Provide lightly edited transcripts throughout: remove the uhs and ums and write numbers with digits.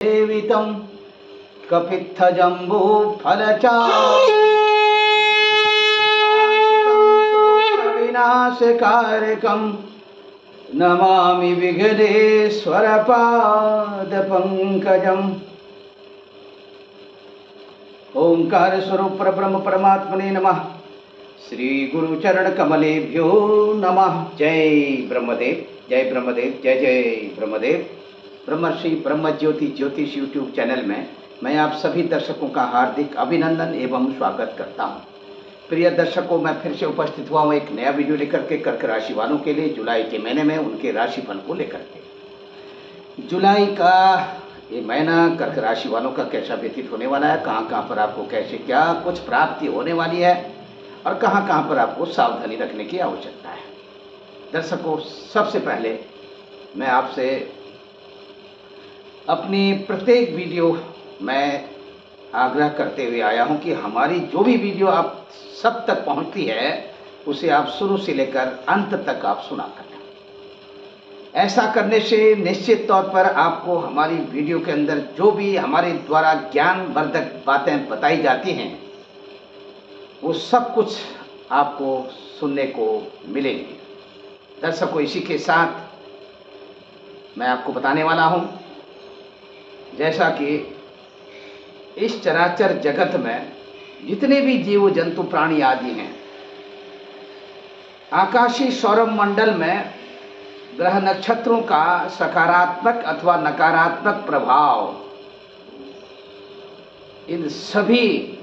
सेवितं कपित्थजम्बूफलचारुविनाशकारकं नमामि विघ्नेश्वरपादपङ्कजम्। ओंकार स्वरूप ब्रह्म परमात्मने नमः। श्री गुरु चरण कमलेभ्यो नमः। जय ब्रह्मदेव, जय ब्रह्मदेव, जय जय ब्रह्मदेव। ब्रह्मर्षि ब्रह्म ज्योति ज्योतिष यूट्यूब चैनल में मैं आप सभी दर्शकों का हार्दिक अभिनंदन एवं स्वागत करता हूं। प्रिय दर्शकों, मैं फिर से उपस्थित हुआ हूं एक नया वीडियो लेकर के कर्क राशि वालों के लिए जुलाई के महीने में उनके राशिफल को लेकर के। जुलाई का ये महीना कर्क राशि वालों का कैसा व्यतीत होने वाला है, कहाँ कहाँ पर आपको कैसे क्या कुछ प्राप्ति होने वाली है और कहाँ कहाँ पर आपको सावधानी रखने की आवश्यकता है। दर्शकों, सबसे पहले मैं आपसे अपनी प्रत्येक वीडियो में आग्रह करते हुए आया हूं कि हमारी जो भी वीडियो आप सब तक पहुंचती है उसे आप शुरू से लेकर अंत तक आप सुना करें। ऐसा करने से निश्चित तौर पर आपको हमारी वीडियो के अंदर जो भी हमारे द्वारा ज्ञानवर्धक बातें बताई जाती हैं वो सब कुछ आपको सुनने को मिलेगी। दर्शकों, इसी के साथ मैं आपको बताने वाला हूं, जैसा कि इस चराचर जगत में जितने भी जीव जंतु प्राणी आदि हैं, आकाशीय सौर मंडल में ग्रह नक्षत्रों का सकारात्मक अथवा नकारात्मक प्रभाव इन सभी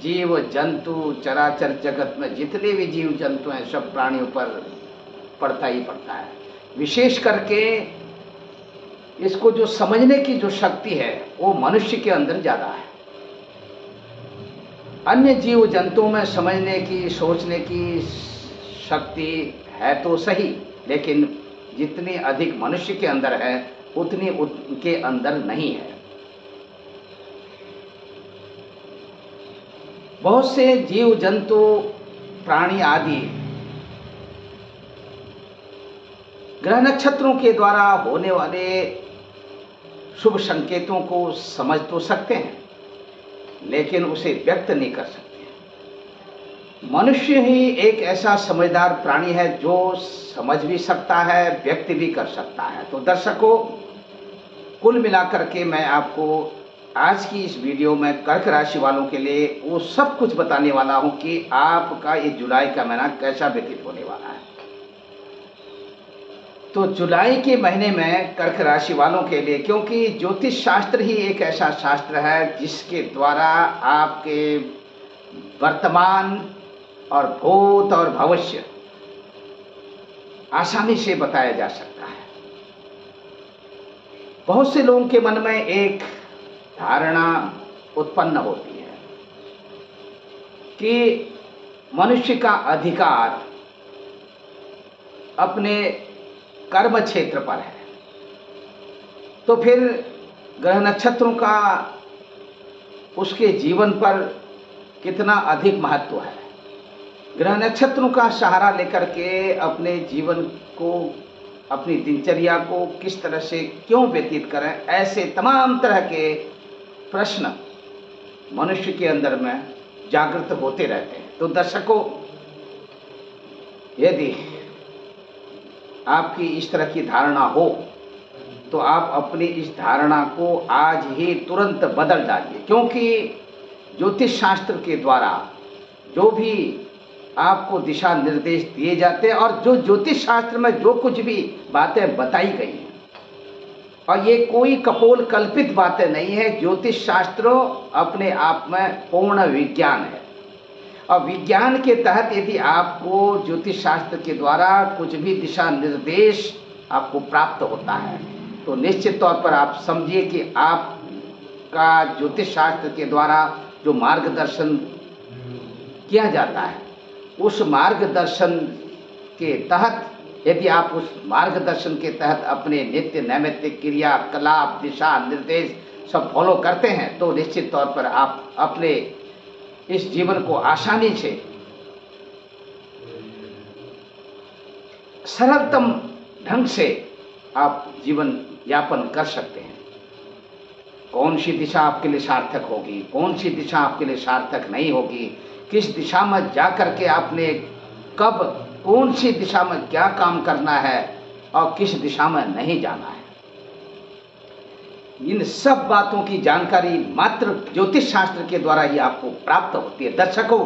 जीव जंतु चराचर जगत में जितने भी जीव जंतु हैं सब प्राणियों पर पड़ता ही पड़ता है। विशेष करके इसको जो समझने की जो शक्ति है वो मनुष्य के अंदर ज्यादा है। अन्य जीव जंतुओं में समझने की सोचने की शक्ति है तो सही, लेकिन जितनी अधिक मनुष्य के अंदर है उतनी उनके अंदर नहीं है। बहुत से जीव जंतु प्राणी आदि ग्रह नक्षत्रों के द्वारा होने वाले शुभ संकेतों को समझ तो सकते हैं लेकिन उसे व्यक्त नहीं कर सकते। मनुष्य ही एक ऐसा समझदार प्राणी है जो समझ भी सकता है, व्यक्त भी कर सकता है। तो दर्शकों, कुल मिलाकर के मैं आपको आज की इस वीडियो में कर्क राशि वालों के लिए वो सब कुछ बताने वाला हूं कि आपका ये जुलाई का महीना कैसा व्यतीत होने वाला है। तो जुलाई के महीने में कर्क राशि वालों के लिए, क्योंकि ज्योतिष शास्त्र ही एक ऐसा शास्त्र है जिसके द्वारा आपके वर्तमान और भूत और भविष्य आसानी से बताया जा सकता है। बहुत से लोगों के मन में एक धारणा उत्पन्न होती है कि मनुष्य का अधिकार अपने कर्म क्षेत्र पर है, तो फिर ग्रह नक्षत्रों का उसके जीवन पर कितना अधिक महत्व है। ग्रह नक्षत्रों का सहारा लेकर के अपने जीवन को, अपनी दिनचर्या को किस तरह से क्यों व्यतीत करें, ऐसे तमाम तरह के प्रश्न मनुष्य के अंदर में जागृत होते रहते हैं। तो दर्शकों, यदि आपकी इस तरह की धारणा हो तो आप अपनी इस धारणा को आज ही तुरंत बदल डालिए, क्योंकि ज्योतिष शास्त्र के द्वारा जो भी आपको दिशा निर्देश दिए जाते हैं और जो ज्योतिष शास्त्र में जो कुछ भी बातें बताई गई हैं, और ये कोई कपोल कल्पित बातें नहीं है। ज्योतिष शास्त्र अपने आप में पूर्ण विज्ञान है और विज्ञान के तहत यदि आपको ज्योतिष शास्त्र के द्वारा कुछ भी दिशा निर्देश आपको प्राप्त होता है तो निश्चित तौर पर आप समझिए कि आपका ज्योतिष शास्त्र के द्वारा जो मार्गदर्शन किया जाता है उस मार्गदर्शन के तहत, यदि आप उस मार्गदर्शन के तहत अपने नित्य नैमित्तिक क्रिया कलाप दिशा निर्देश सब फॉलो करते हैं तो निश्चित तौर पर आप अपने इस जीवन को आसानी से सरलतम ढंग से आप जीवन यापन कर सकते हैं। कौन सी दिशा आपके लिए सार्थक होगी, कौन सी दिशा आपके लिए सार्थक नहीं होगी, किस दिशा में जा कर के आपने कब कौन सी दिशा में क्या काम करना है और किस दिशा में नहीं जाना है, इन सब बातों की जानकारी मात्र ज्योतिष शास्त्र के द्वारा ही आपको प्राप्त होती है। दर्शकों,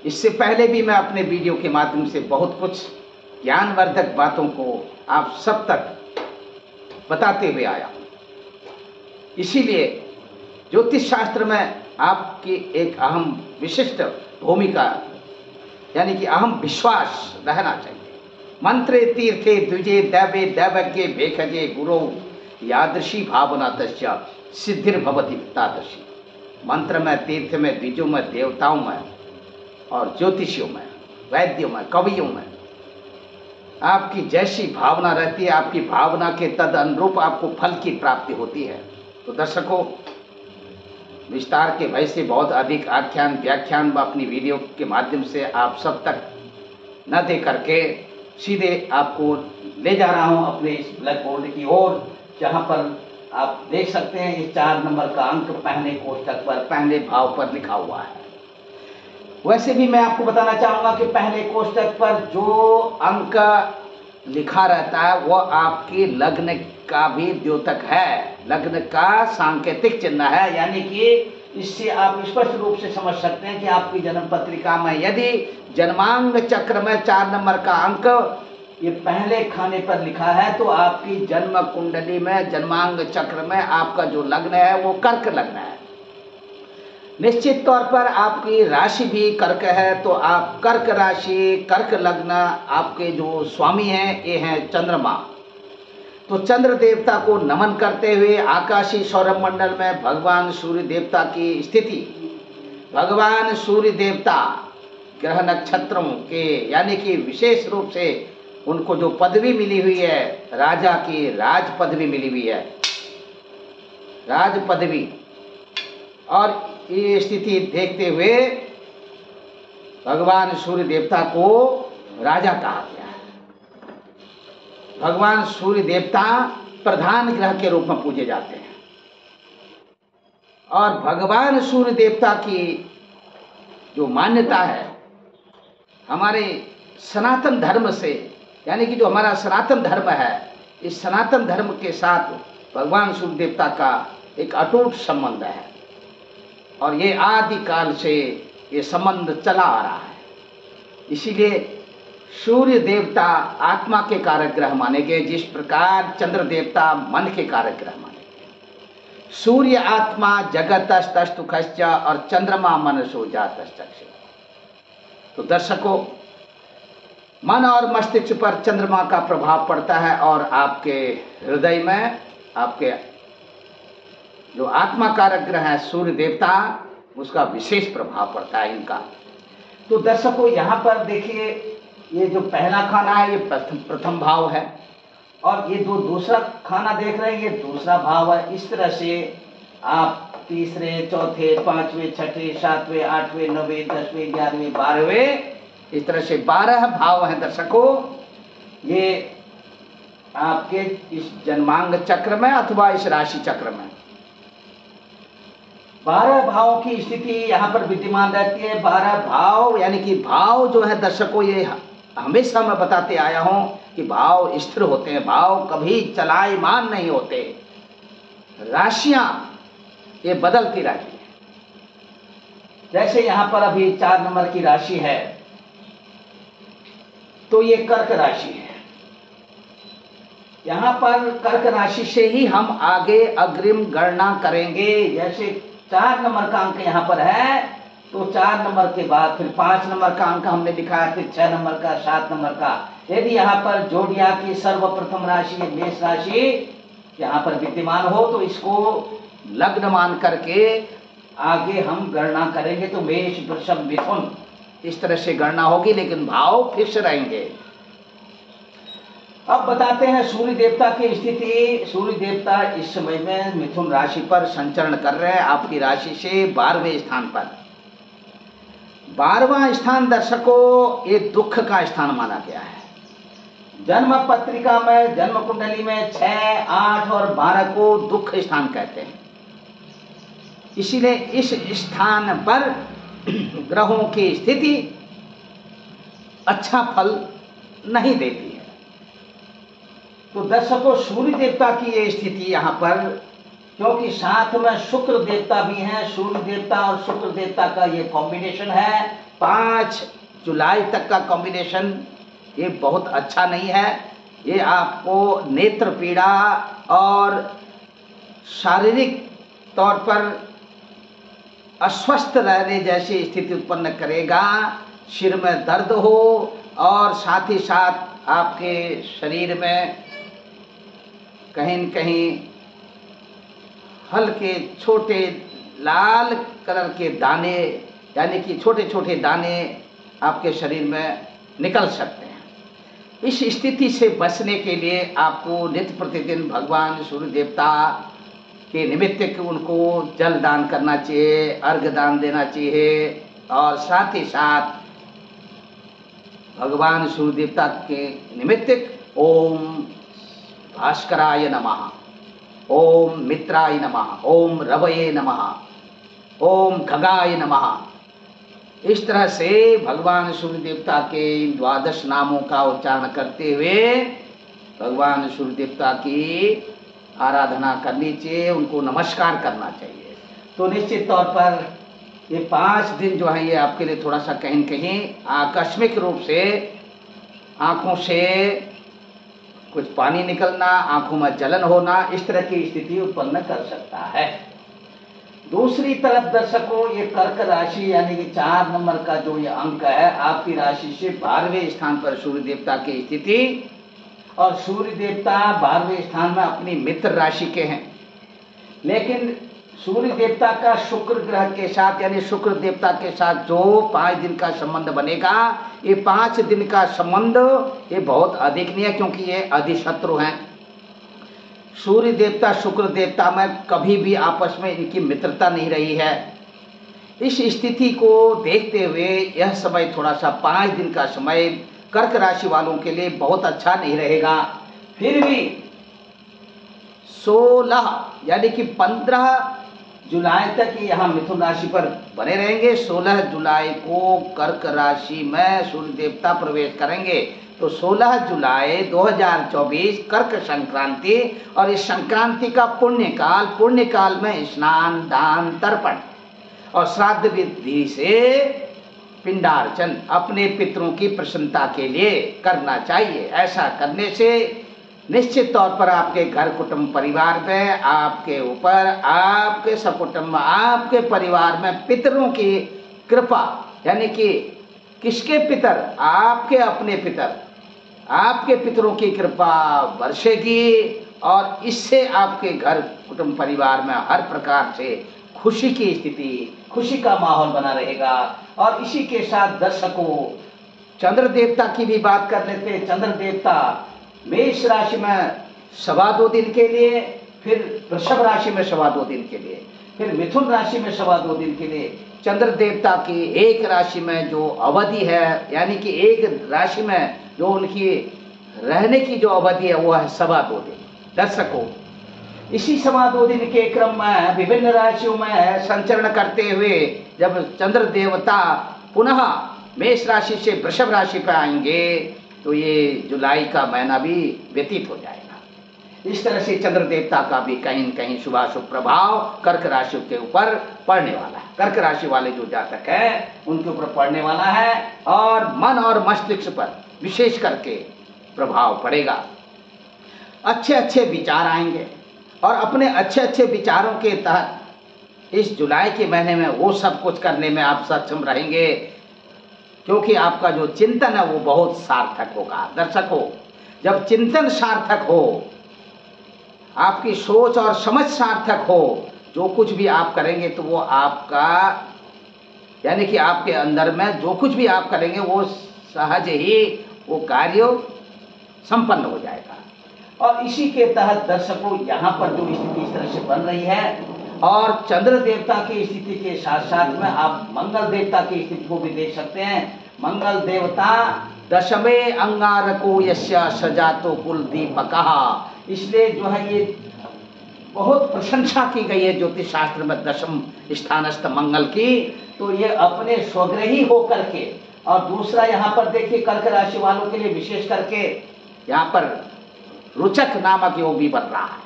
इससे पहले भी मैं अपने वीडियो के माध्यम से बहुत कुछ ज्ञानवर्धक बातों को आप सब तक बताते हुए आया हूं। इसीलिए ज्योतिष शास्त्र में आपकी एक अहम विशिष्ट भूमिका यानी कि अहम विश्वास रहना चाहिए। मंत्रे तीर्थे द्विजे दैवे दैवज्ञे भेखजे गुरु यादृशी भावना तस्या सिद्धिर्भवति तादृशी। मंत्र में, तीर्थ में, द्विजों में, देवताओं में और ज्योतिषियों में, वैद्यों में, कवियों में आपकी जैसी भावना रहती है, आपकी भावना के तद अनुरूप आपको फल की प्राप्ति होती है। तो दर्शकों, विस्तार के भय से बहुत अधिक आख्यान व्याख्यान अपनी वीडियो के माध्यम से आप सब तक न दे करके सीधे आपको ले जा रहा हूं अपने इस ब्लैक बोर्ड की ओर, जहां पर आप देख सकते हैं इस 4 नंबर का अंक पहले कोष्ठक पर, पहले भाव पर लिखा हुआ है। वैसे भी मैं आपको बताना चाहूंगा कि पहले कोष्ठक पर जो अंक लिखा रहता है वह आपकी लग्न का भी द्योतक है, लग्न का सांकेतिक चिन्ह है। यानी कि इससे आप स्पष्ट रूप से समझ सकते हैं कि आपकी जन्म पत्रिका में यदि जन्मांग चक्र में 4 नंबर का अंक ये पहले खाने पर लिखा है तो आपकी जन्म कुंडली में, जन्मांग चक्र में आपका जो लग्न है वो कर्क लग्न है। निश्चित तौर पर आपकी राशि भी कर्क है, तो आप कर्क राशि, कर्क लग्न, आपके जो स्वामी हैं ये हैं चंद्रमा। तो चंद्र देवता को नमन करते हुए आकाशीय सौरमंडल में भगवान सूर्य देवता की स्थिति, भगवान सूर्य देवता ग्रह नक्षत्रों के यानी कि विशेष रूप से उनको जो पदवी मिली हुई है, राजा की राज पदवी मिली हुई है, राज पदवी, और ये स्थिति देखते हुए भगवान सूर्य देवता को राजा कहा गया है। भगवान सूर्य देवता प्रधान ग्रह के रूप में पूजे जाते हैं और भगवान सूर्य देवता की जो मान्यता है हमारे सनातन धर्म से, यानी कि जो हमारा सनातन धर्म है, इस सनातन धर्म के साथ भगवान सूर्य देवता का एक अटूट संबंध है और ये आदि काल से ये संबंध चला आ रहा है। इसीलिए सूर्य देवता आत्मा के कारक ग्रह माने गए, जिस प्रकार चंद्र देवता मन के कारक ग्रह माने गए। सूर्य आत्मा जगतस्तुखश्च और चंद्रमा मनसो जातश्चक्षु। तो दर्शकों, मन और मस्तिष्क पर चंद्रमा का प्रभाव पड़ता है और आपके हृदय में आपके जो आत्मा कारक ग्रह है सूर्य देवता, उसका विशेष प्रभाव पड़ता है इनका। तो दर्शकों, यहाँ पर देखिए ये जो पहला खाना है ये प्रथम भाव है और ये जो दूसरा खाना देख रहे हैं ये दूसरा भाव है। इस तरह से आप तीसरे, चौथे, 5वें, 6ठे, 7वें, 8वें, 9वें, 10वें, 11वें, 12वें, इस तरह से 12 भाव हैं दर्शकों। ये आपके इस जन्मांग चक्र में अथवा इस राशि चक्र में 12 भावों की स्थिति यहाँ पर विद्यमान रहती है। 12 भाव यानी कि भाव जो है दर्शकों, ये हमेशा मैं बताते आया हूं कि भाव स्थिर होते हैं, भाव कभी चलायमान नहीं होते। राशियां ये बदलती रहती है। जैसे यहाँ पर अभी 4 नंबर की राशि है तो ये कर्क राशि है। यहाँ पर कर्क राशि से ही हम आगे अग्रिम गणना करेंगे। जैसे 4 नंबर का अंक यहाँ पर है तो 4 नंबर के बाद फिर 5 नंबर का अंक हमने लिखा है, फिर 6 नंबर का, 7 नंबर का। यदि यहाँ पर जोड़िया की सर्वप्रथम राशि मेष राशि यहाँ पर विद्यमान हो तो इसको लग्न मान करके आगे हम गणना करेंगे तो मेष, वृषभ, मिथुन इस तरह से गणना होगी, लेकिन भाव फिक्स रहेंगे। अब बताते हैं सूर्य देवता की स्थिति। सूर्य देवता इस समय में मिथुन राशि पर संचरण कर रहे हैं, आपकी राशि से 12वें स्थान पर। 12वां स्थान दर्शकों ये दुख का स्थान माना गया है। जन्म पत्रिका में, जन्म कुंडली में 6, 8 और 12 को दुख स्थान कहते हैं। इसीलिए इस स्थान पर ग्रहों की स्थिति अच्छा फल नहीं देती है। तो दर्शकों, सूर्य देवता की ये स्थिति यहाँ पर, क्योंकि साथ में शुक्र देवता भी हैं, सूर्य देवता और शुक्र देवता का ये कॉम्बिनेशन है 5 जुलाई तक का कॉम्बिनेशन, ये बहुत अच्छा नहीं है। ये आपको नेत्र पीड़ा और शारीरिक तौर पर अस्वस्थ रहने जैसी स्थिति उत्पन्न करेगा। सिर में दर्द हो और साथ ही साथ आपके शरीर में कहीं न कहीं हल्के छोटे लाल कलर के दाने, यानी कि छोटे छोटे दाने आपके शरीर में निकल सकते हैं। इस स्थिति से बचने के लिए आपको नित्य प्रतिदिन भगवान सूर्य देवता के निमित्त उनको जल दान करना चाहिए, अर्घ्य दान देना चाहिए और साथ ही साथ भगवान सूर्य देवता के निमित्त ओम भास्कराय नमः, ओम मित्राय नमः, ओम रवये नमः, ओम खगाय नमः, इस तरह से भगवान सूर्य देवता के इन 12 नामों का उच्चारण करते हुए भगवान सूर्य देवता की आराधना करनी चाहिए, उनको नमस्कार करना चाहिए। तो निश्चित तौर पर ये 5 दिन जो है ये आपके लिए थोड़ा सा कहीं न कहीं आकस्मिक रूप से आँखों से कुछ पानी निकलना, आँखों में जलन होना, इस तरह की स्थिति उत्पन्न कर सकता है। दूसरी तरफ दर्शकों, ये कर्क राशि यानी कि 4 नंबर का जो ये अंक है, आपकी राशि से 12वें स्थान पर सूर्य देवता की स्थिति, और सूर्य देवता 12वें स्थान में अपनी मित्र राशि के हैं। लेकिन सूर्य देवता का शुक्र ग्रह के साथ यानी शुक्र देवता के साथ जो 5 दिन का संबंध बनेगा, ये 5 दिन का संबंध ये बहुत अधिक नहीं है, क्योंकि ये अधिशत्रु हैं। सूर्य देवता शुक्र देवता में कभी भी आपस में इनकी मित्रता नहीं रही है। इस स्थिति को देखते हुए यह समय थोड़ा सा 5 दिन का समय कर्क राशि वालों के लिए बहुत अच्छा नहीं रहेगा। फिर भी 16 यानी कि 15 जुलाई तक यहाँ मिथुन राशि पर बने रहेंगे। 16 जुलाई को कर्क राशि में सूर्य देवता प्रवेश करेंगे। तो 16 जुलाई 2024 कर्क संक्रांति, और इस संक्रांति का पुण्य काल में स्नान, दान, तर्पण और श्राद्ध विधि से पिंडार्चन अपने पितरों की प्रसन्नता के लिए करना चाहिए। ऐसा करने से निश्चित तौर पर आपके घर कुटुंब परिवार में, आपके ऊपर, आपके सकुटुंब, आपके परिवार में पितरों की कृपा, यानी कि किसके पितर? आपके अपने पितर, आपके पितरों की कृपा बरसेगी और इससे आपके घर कुटुंब परिवार में हर प्रकार से खुशी की स्थिति, खुशी का माहौल बना रहेगा। और इसी के साथ दर्शकों, चंद्र देवता की भी बात कर लेते हैं। चंद्र देवता मेष राशि में 2.25 दिन के लिए, फिर वृषभ राशि में 2.25 दिन के लिए, फिर मिथुन राशि में 2.25 दिन के लिए। चंद्र देवता की एक राशि में जो अवधि है, यानी कि एक राशि में जो उनकी रहने की जो अवधि है वो है 2.25 दिन। दर्शकों, इसी 2.25 दिन के क्रम में विभिन्न राशियों में संचरण करते हुए जब चंद्र देवता पुनः मेष राशि से वृषभ राशि पर आएंगे तो ये जुलाई का महीना भी व्यतीत हो जाएगा। इस तरह से चंद्र देवता का भी कहीं न कहीं शुभाशुभ प्रभाव कर्क राशि के ऊपर पड़ने वाला है। कर्क राशि वाले जो जातक है उनके ऊपर पड़ने वाला है और मन और मस्तिष्क पर विशेष करके प्रभाव पड़ेगा। अच्छे अच्छे विचार आएंगे और अपने अच्छे अच्छे विचारों के तहत इस जुलाई के महीने में वो सब कुछ करने में आप सक्षम रहेंगे, क्योंकि आपका जो चिंतन है वो बहुत सार्थक होगा। दर्शकों, जब चिंतन सार्थक हो, आपकी सोच और समझ सार्थक हो, जो कुछ भी आप करेंगे तो वो आपका, यानी कि आपके अंदर में जो कुछ भी आप करेंगे वो सहज ही वो कार्य संपन्न हो जाएगा। और इसी के तहत दर्शकों, यहाँ पर जो स्थिति इस तरह से बन रही है और चंद्र देवता की स्थिति के साथ साथ में आप मंगल देवता की स्थिति को भी देख सकते हैं। मंगल देवता दशमे अंगारको यस्य सजातो कुल दीपकः। इसलिए जो है ये बहुत प्रशंसा की गई है ज्योतिष शास्त्र में दशम स्थानस्थ मंगल की। तो ये अपने स्वग्रही होकर के, और दूसरा यहाँ पर देखिए कर्क राशि वालों के लिए विशेष करके यहाँ पर रुचक नामक योग भी बन रहा है।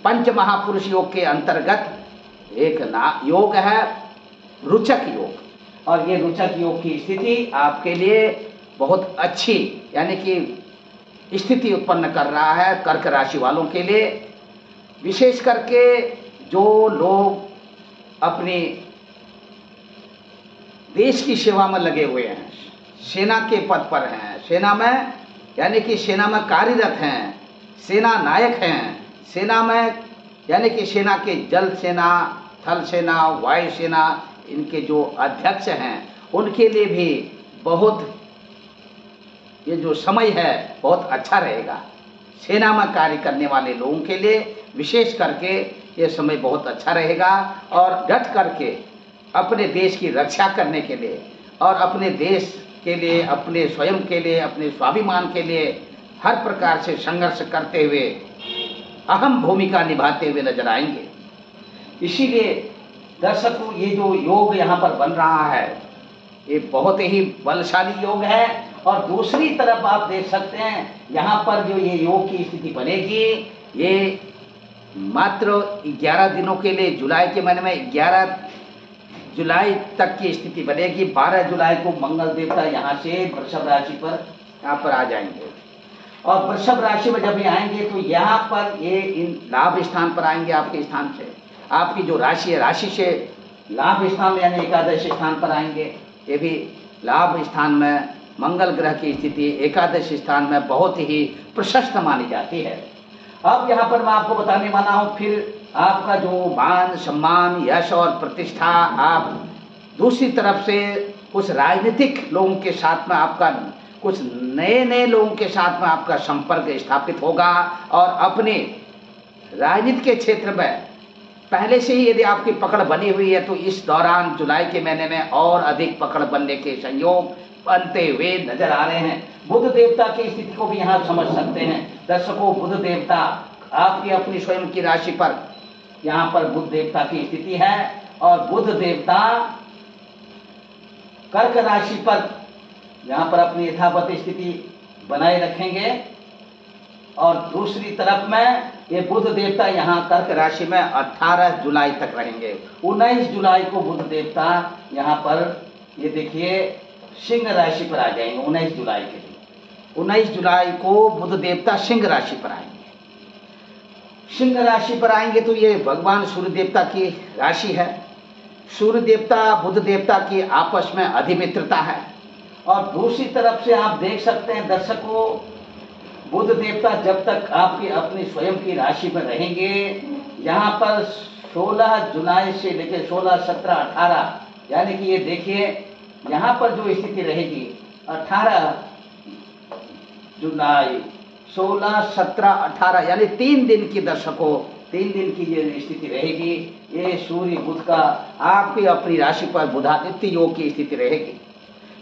पंच महापुरुष योग के अंतर्गत एक योग है रुचक योग, और ये रुचक योग की स्थिति आपके लिए बहुत अच्छी यानी कि स्थिति उत्पन्न कर रहा है कर्क राशि वालों के लिए। विशेष करके जो लोग अपने देश की सेवा में लगे हुए हैं, सेना के पद पर हैं, सेना में यानी कि सेना में कार्यरत हैं, सेना नायक हैं, सेना में यानी कि सेना के जल सेना, थल सेना, वायु सेना, इनके जो अध्यक्ष हैं उनके लिए भी बहुत ये जो समय है बहुत अच्छा रहेगा। सेना में कार्य करने वाले लोगों के लिए विशेष करके ये समय बहुत अच्छा रहेगा, और डट करके अपने देश की रक्षा करने के लिए और अपने देश के लिए, अपने स्वयं के लिए, अपने स्वाभिमान के लिए हर प्रकार से संघर्ष करते हुए अहम भूमिका निभाते हुए नजर आएंगे। इसीलिए दर्शकों ये जो योग यहाँ पर बन रहा है ये बहुत ही बलशाली योग है। और दूसरी तरफ आप देख सकते हैं यहाँ पर जो ये योग की स्थिति बनेगी ये मात्र 11 दिनों के लिए, जुलाई के महीने में 11 जुलाई तक की स्थिति बनेगी। 12 जुलाई को मंगल देवता यहाँ से वृषभ राशि पर यहाँ पर आ जाएंगे, और वृषभ राशि में जब ये आएंगे तो यहाँ पर ये इन लाभ स्थान पर आएंगे। आपके स्थान से आपकी जो राशि है, राशि से लाभ स्थान यानी एकादश स्थान पर आएंगे। ये भी लाभ स्थान में मंगल ग्रह की स्थिति एकादश स्थान में बहुत ही प्रशस्त मानी जाती है। अब यहाँ पर मैं आपको बताने वाला हूँ फिर आपका जो मान सम्मान, यश और प्रतिष्ठा, आप दूसरी तरफ से कुछ राजनीतिक लोगों के साथ में आपका, कुछ नए लोगों के साथ में आपका संपर्क स्थापित होगा, और अपने राजनीति के क्षेत्र में पहले से ही यदि आपकी पकड़ बनी हुई है तो इस दौरान जुलाई के महीने में और अधिक पकड़ बनने के संयोग बनते हुए नजर आ रहे हैं। बुध देवता की स्थिति को भी यहाँ समझ सकते हैं दर्शकों। बुध देवता आपकी अपनी स्वयं की राशि पर यहाँ पर बुध देवता की स्थिति है, और बुध देवता कर्क राशि पर यहाँ पर अपनी यथावत स्थिति बनाए रखेंगे, और दूसरी तरफ में ये बुध देवता यहाँ कर्क राशि में 18 जुलाई तक रहेंगे। 19 जुलाई को बुध देवता यहाँ पर ये देखिए सिंह राशि पर आ जाएंगे। 19 जुलाई के लिए 19 जुलाई को बुध देवता सिंह राशि पर आएंगे। सिंह राशि पर आएंगे तो ये भगवान सूर्य देवता की राशि है। सूर्य देवता बुध देवता की आपस में अधिमित्रता है, और दूसरी तरफ से आप देख सकते हैं दर्शकों, बुध देवता जब तक आपकी अपनी स्वयं की राशि पर रहेंगे, यहाँ पर 16 जुलाई से लेकर 16, 17, 18 यानी कि ये देखिए यहाँ पर जो स्थिति रहेगी 18 जुलाई, 16, 17, 18 यानी 3 दिन की दर्शकों, 3 दिन की ये स्थिति रहेगी। ये सूर्य बुध का आपकी अपनी राशि पर बुधादित्य योग की स्थिति रहेगी,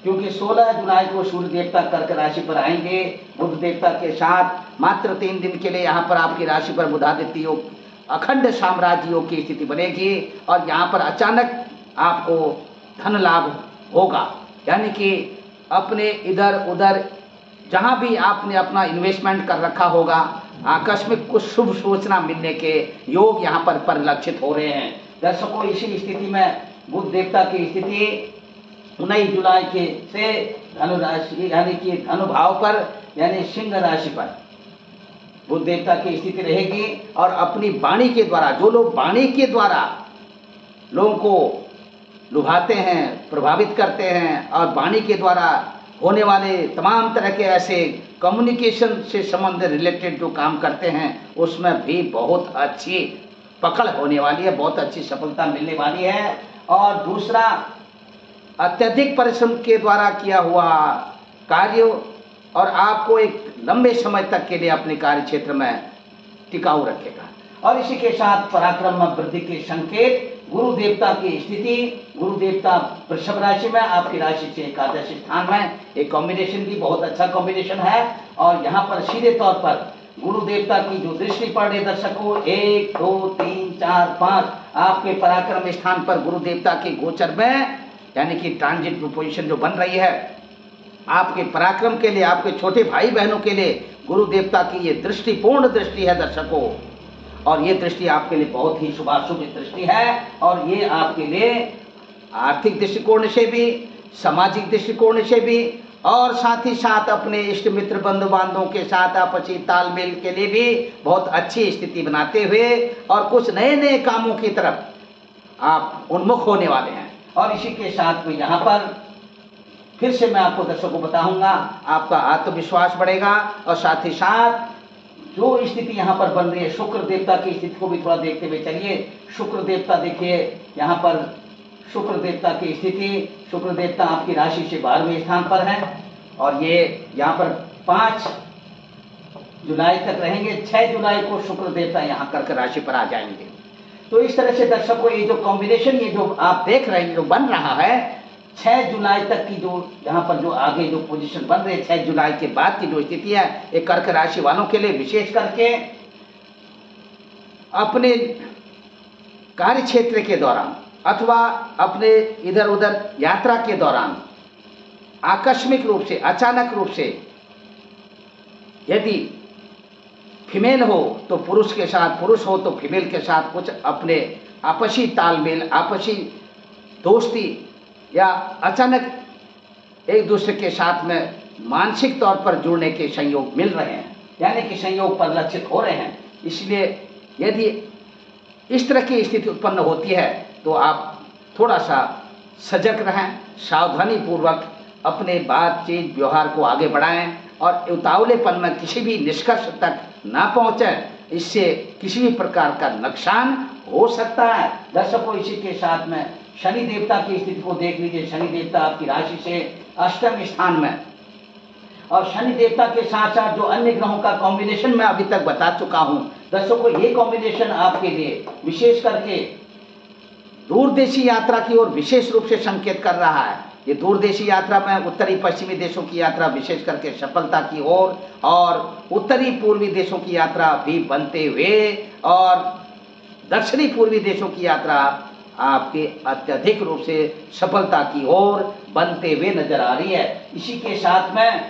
क्योंकि 16 जुलाई को सूर्य देवता कर्क राशि पर आएंगे बुध देवता के साथ। मात्र 3 दिन के लिए यहाँ पर आपकी राशि पर बुधादित्य योग अखंड साम्राज्य योग की स्थिति बनेगी, और यहाँ पर अचानक आपको धन लाभ होगा, यानी कि अपने इधर उधर जहाँ भी आपने अपना इन्वेस्टमेंट कर रखा होगा आकस्मिक कुछ शुभ सूचना मिलने के योग यहाँ पर परिलक्षित हो रहे हैं दर्शकों। इसी स्थिति में बुध देवता की स्थिति 19 जुलाई के से धनु राशि यानी कि धनु भाव पर यानी सिंह राशि पर बुध देवता की स्थिति रहेगी, और अपनी वाणी के द्वारा, जो लोग वाणी के द्वारा लोगों को लुभाते हैं, प्रभावित करते हैं, और वाणी के द्वारा होने वाले तमाम तरह के ऐसे कम्युनिकेशन से संबंधित रिलेटेड जो काम करते हैं उसमें भी बहुत अच्छी पकड़ होने वाली है, बहुत अच्छी सफलता मिलने वाली है। और दूसरा, अत्यधिक परिश्रम के द्वारा किया हुआ कार्य और आपको एक लंबे समय तक के लिए अपने कार्य क्षेत्र में टिकाऊ रखेगा, और इसी के साथ पराक्रम में वृद्धि के संकेत गुरु देवता की स्थिति, गुरु देवता वृषभ राशि में, आपकी राशि से एकादश स्थान में, एक कॉम्बिनेशन भी बहुत अच्छा कॉम्बिनेशन है। और यहाँ पर सीधे तौर पर गुरु देवता की जो दृष्टि पड़ रही है दर्शकों, 1 2 3 4 5 आपके पराक्रम स्थान पर गुरु देवता के गोचर में, यानी कि ट्रांजिट पोजीशन जो बन रही है आपके पराक्रम के लिए, आपके छोटे भाई बहनों के लिए गुरु देवता की ये दृष्टि पूर्ण दृष्टि है दर्शकों। और ये दृष्टि आपके लिए बहुत ही शुभाशुभ दृष्टि है। और ये आपके लिए आर्थिक दृष्टिकोण से भी, सामाजिक दृष्टिकोण से भी, और साथ ही साथ अपने इष्ट मित्र बंधु बांधवों के साथ आपसी तालमेल के लिए भी बहुत अच्छी स्थिति बनाते हुए और कुछ नए नए कामों की तरफ आप उन्मुख होने वाले हैं। और इसी के साथ में यहाँ पर फिर से मैं आपको दर्शकों बताऊंगा, आपका आत्मविश्वास बढ़ेगा। और साथ ही साथ जो स्थिति यहाँ पर बन रही है, शुक्र देवता की स्थिति को भी थोड़ा देखते हुए चलिए। शुक्र देवता देखिए, यहाँ पर शुक्र देवता की स्थिति, शुक्र देवता आपकी राशि से 12वें स्थान पर है और ये यहाँ पर 5 जुलाई तक रहेंगे। 6 जुलाई को शुक्र देवता यहाँ कर्क राशि पर आ जाएंगे। तो इस तरह से दर्शकों ये जो कॉम्बिनेशन, ये जो आप देख रहे हैं जो बन रहा है, 6 जुलाई तक की जो यहाँ पर जो आगे जो पोजीशन बन रही है, 6 जुलाई के बाद की जो स्थिति है, एक कर्क राशि वालों के लिए विशेष करके अपने कार्य क्षेत्र के दौरान अथवा अपने इधर उधर यात्रा के दौरान आकस्मिक रूप से, अचानक रूप से, यदि फीमेल हो तो पुरुष के साथ, पुरुष हो तो फीमेल के साथ कुछ अपने आपसी तालमेल, आपसी दोस्ती या अचानक एक दूसरे के साथ में मानसिक तौर पर जुड़ने के संयोग मिल रहे हैं, यानी कि संयोग परिलक्षित हो रहे हैं। इसलिए यदि इस तरह की स्थिति उत्पन्न होती है तो आप थोड़ा सा सजग रहें, सावधानी पूर्वक अपने बातचीत व्यवहार को आगे बढ़ाएं और उतावलेपन में किसी भी निष्कर्ष तक ना पहुंचें। इससे किसी भी प्रकार का नुकसान हो सकता है। दर्शकों इसी के साथ में शनि देवता की स्थिति को देख लीजिए। शनि देवता आपकी राशि से 8वें स्थान में, और शनि देवता के साथ साथ जो अन्य ग्रहों का कॉम्बिनेशन मैं अभी तक बता चुका हूं दर्शकों, ये कॉम्बिनेशन आपके लिए विशेष करके दूरदेशी यात्रा की ओर विशेष रूप से संकेत कर रहा है। ये दूरदेशी यात्रा में उत्तरी पश्चिमी देशों की यात्रा विशेष करके सफलता की ओर, और उत्तरी पूर्वी देशों की यात्रा भी बनते हुए, और दक्षिणी पूर्वी देशों की यात्रा आपके अत्यधिक रूप से सफलता की ओर बनते हुए नजर आ रही है। इसी के साथ में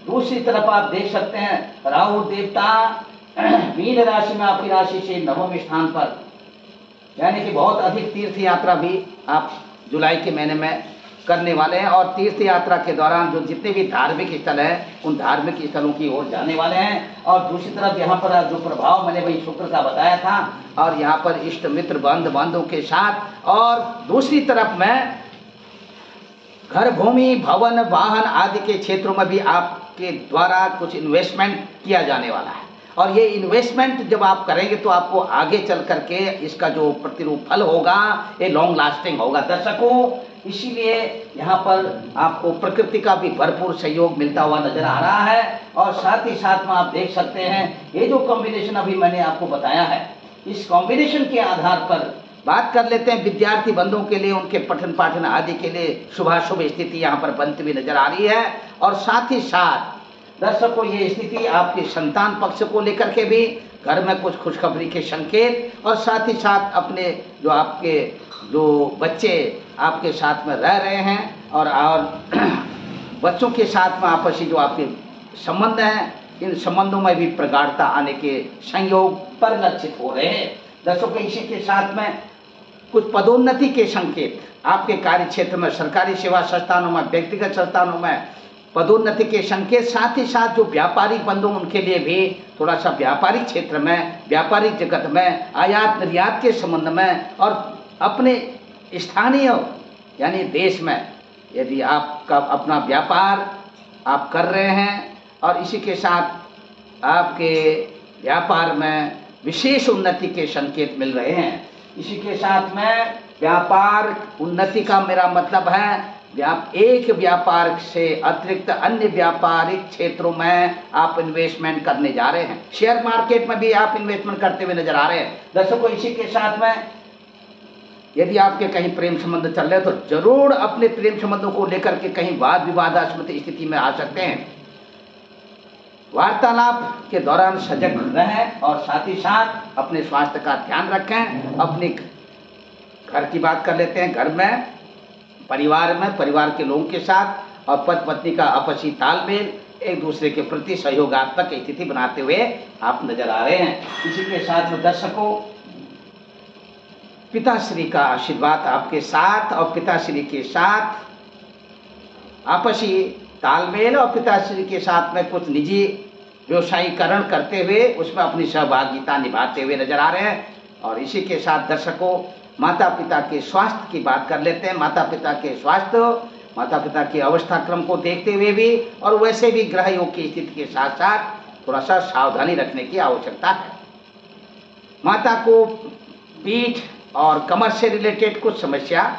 दूसरी तरफ आप देख सकते हैं राहु देवता मीन राशि में आपकी राशि से 9वें स्थान पर, यानी कि बहुत अधिक तीर्थ यात्रा भी आप जुलाई के महीने में करने वाले हैं। और तीर्थ यात्रा के दौरान जो जितने भी धार्मिक स्थल हैं उन धार्मिक स्थलों की ओर जाने वाले हैं। और दूसरी तरफ यहाँ पर जो प्रभाव मैंने वही शुक्र का बताया था, और यहाँ पर इष्ट मित्र बांधवों के साथ, और दूसरी तरफ में घर, भूमि, भवन, वाहन आदि के क्षेत्रों में भी आपके द्वारा कुछ इन्वेस्टमेंट किया जाने वाला है। और ये इन्वेस्टमेंट जब आप करेंगे तो आपको आगे चल करके इसका जो प्रतिरूप फल होगा ये लॉन्ग लास्टिंग होगा दर्शकों। इसीलिए यहाँ पर आपको प्रकृति का भी भरपूर सहयोग मिलता हुआ नजर आ रहा है। और साथ ही साथ में आप देख सकते हैं ये जो कॉम्बिनेशन अभी मैंने आपको बताया है, इस कॉम्बिनेशन के आधार पर बात कर लेते हैं विद्यार्थी बंधुओं के लिए, उनके पठन पाठन आदि के लिए शुभाशुभ स्थिति यहाँ पर बनती हुई नजर आ रही है। और साथ ही साथ दर्शकों ये स्थिति आपके संतान पक्ष को लेकर के भी घर में कुछ खुशखबरी के संकेत, और साथ ही साथ अपने जो आपके जो बच्चे आपके साथ में रह रहे हैं और बच्चों के साथ में आपसी जो आपके संबंध हैं, इन संबंधों में भी प्रगाढ़ता आने के संयोग परिलक्षित हो रहे हैं। दर्शकों इसी के साथ में कुछ पदोन्नति के संकेत आपके कार्य क्षेत्र में, सरकारी सेवा संस्थानों में, व्यक्तिगत संस्थानों में पदोन्नति के संकेत, साथ ही साथ जो व्यापारिक बंधु उनके लिए भी थोड़ा सा व्यापारिक क्षेत्र में, व्यापारिक जगत में, आयात निर्यात के संबंध में, और अपने स्थानीय यानी देश में यदि आपका अपना व्यापार आप कर रहे हैं और इसी के साथ आपके व्यापार में विशेष उन्नति के संकेत मिल रहे हैं। इसी के साथ में व्यापार उन्नति का मेरा मतलब है एक व्यापार से अतिरिक्त अन्य व्यापारिक क्षेत्रों में आप इन्वेस्टमेंट करने जा रहे हैं। शेयर मार्केट में भी आप इन्वेस्टमेंट करते हुए नजर आ रहे हैं। दर्शकों इसी के साथ में यदि आपके कहीं प्रेम संबंध चल रहे हैं तो जरूर अपने प्रेम संबंधों को लेकर के कहीं वाद विवादास्पद स्थिति में आ सकते हैं। वार्तालाप के दौरान सजग रहें और साथ ही साथ अपने स्वास्थ्य का ध्यान रखें। अपने घर की बात कर लेते हैं। घर में, परिवार के लोगों के साथ और पति पत्नी का आपसी तालमेल, एक दूसरे के प्रति सहयोगात्मक स्थिति बनाते हुए आप नजर आ रहे हैं। इसी के साथ में दर्शकों, पिताश्री का आशीर्वाद आपके साथ और पिताश्री के साथ आपसी तालमेल और पिताश्री के साथ में कुछ निजी व्यवसायीकरण करते हुए उसमें अपनी सहभागिता निभाते हुए नजर आ रहे हैं। और इसी के साथ दर्शकों, माता पिता के स्वास्थ्य की बात कर लेते हैं। माता पिता के स्वास्थ्य, माता पिता के अवस्था क्रम को देखते हुए भी और वैसे भी ग्रह योग की स्थिति के साथ साथ थोड़ा सा सावधानी रखने की आवश्यकता है। माता को पीठ और कमर से रिलेटेड कुछ समस्या,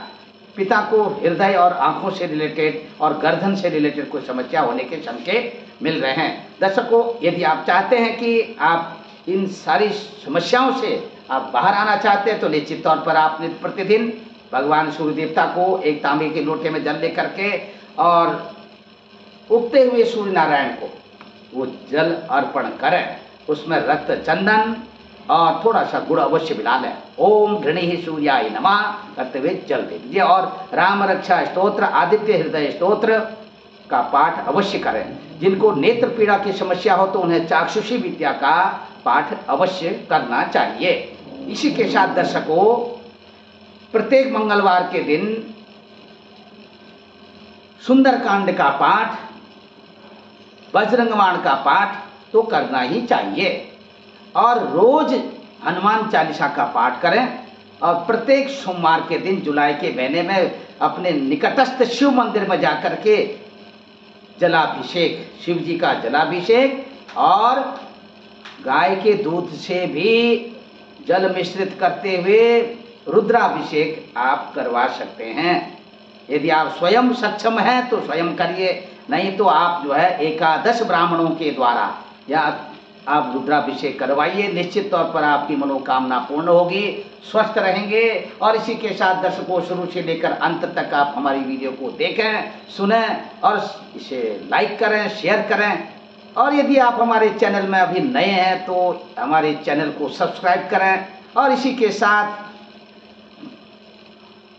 पिता को हृदय और आंखों से रिलेटेड और गर्दन से रिलेटेड कुछ समस्या होने के संकेत मिल रहे हैं। दर्शकों, यदि आप चाहते हैं कि आप इन सारी समस्याओं से आप बाहर आना चाहते हैं तो निश्चित तौर पर आप प्रतिदिन भगवान सूर्य देवता को एक तांबे के लोटे में जल लेकर के और उगते हुए सूर्य नारायण को वो जल अर्पण करें। उसमें रक्त चंदन और थोड़ा सा गुड़ अवश्य मिला लें। ओम घृणी सूर्याय नमः करते हुए जल दे दीजिए और राम रक्षा स्तोत्र, आदित्य हृदय स्तोत्र का पाठ अवश्य करें। जिनको नेत्र पीड़ा की समस्या हो तो उन्हें चाक्षुषी विद्या का पाठ अवश्य करना चाहिए। इसी के साथ दर्शकों, प्रत्येक मंगलवार के दिन सुंदरकांड का पाठ, बजरंगबाण का पाठ तो करना ही चाहिए और रोज हनुमान चालीसा का पाठ करें। और प्रत्येक सोमवार के दिन जुलाई के महीने में अपने निकटस्थ शिव मंदिर में जाकर के जलाभिषेक, शिव जी का जलाभिषेक और गाय के दूध से भी जल मिश्रित करते हुए रुद्राभिषेक आप करवा सकते हैं। यदि आप स्वयं सक्षम हैं तो स्वयं करिए, नहीं तो आप जो है एकादश ब्राह्मणों के द्वारा या आप रुद्राभिषेक करवाइए। निश्चित तौर पर आपकी मनोकामना पूर्ण होगी, स्वस्थ रहेंगे। और इसी के साथ दर्शकों, शुरू से लेकर अंत तक आप हमारी वीडियो को देखें, सुनें और इसे लाइक करें, शेयर करें। और यदि आप हमारे चैनल में अभी नए हैं तो हमारे चैनल को सब्सक्राइब करें। और इसी के साथ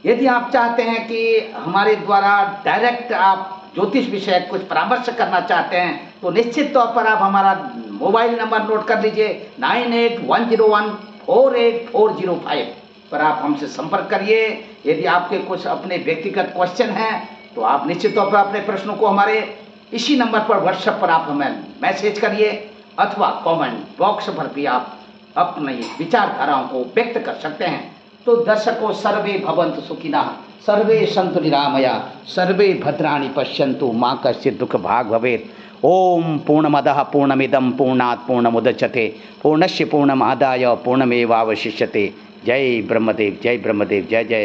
यदि आप चाहते हैं कि हमारे द्वारा डायरेक्ट आप ज्योतिष विषय कुछ परामर्श करना चाहते हैं तो निश्चित तौर पर आप हमारा मोबाइल नंबर नोट कर लीजिए 9810148405 पर आप हमसे संपर्क करिए। यदि आपके कुछ अपने व्यक्तिगत क्वेश्चन हैं तो आप निश्चित तौर पर अपने प्रश्नों को हमारे इसी नंबर पर व्हाट्सएप पर आप हमें मैसेज करिए अथवा कमेंट बॉक्स पर भी आप अपनी विचारधाराओं को व्यक्त कर सकते हैं। तो दर्शकों, सर्वे भवन्तु सुखिनः, सर्वे सन्तु निरामया, सर्वे भद्राणि पश्यन्तु, मा कश्चित् दुःख भाग् भवेत्। ओम पूर्णमदः पूर्णमिदं पूर्णात् पूर्णमुदच्यते पूर्णस्य पूर्णमादाय पूर्णमेवावशिष्यते। जय ब्रह्मदेव, जय ब्रह्मदेव, जय जय।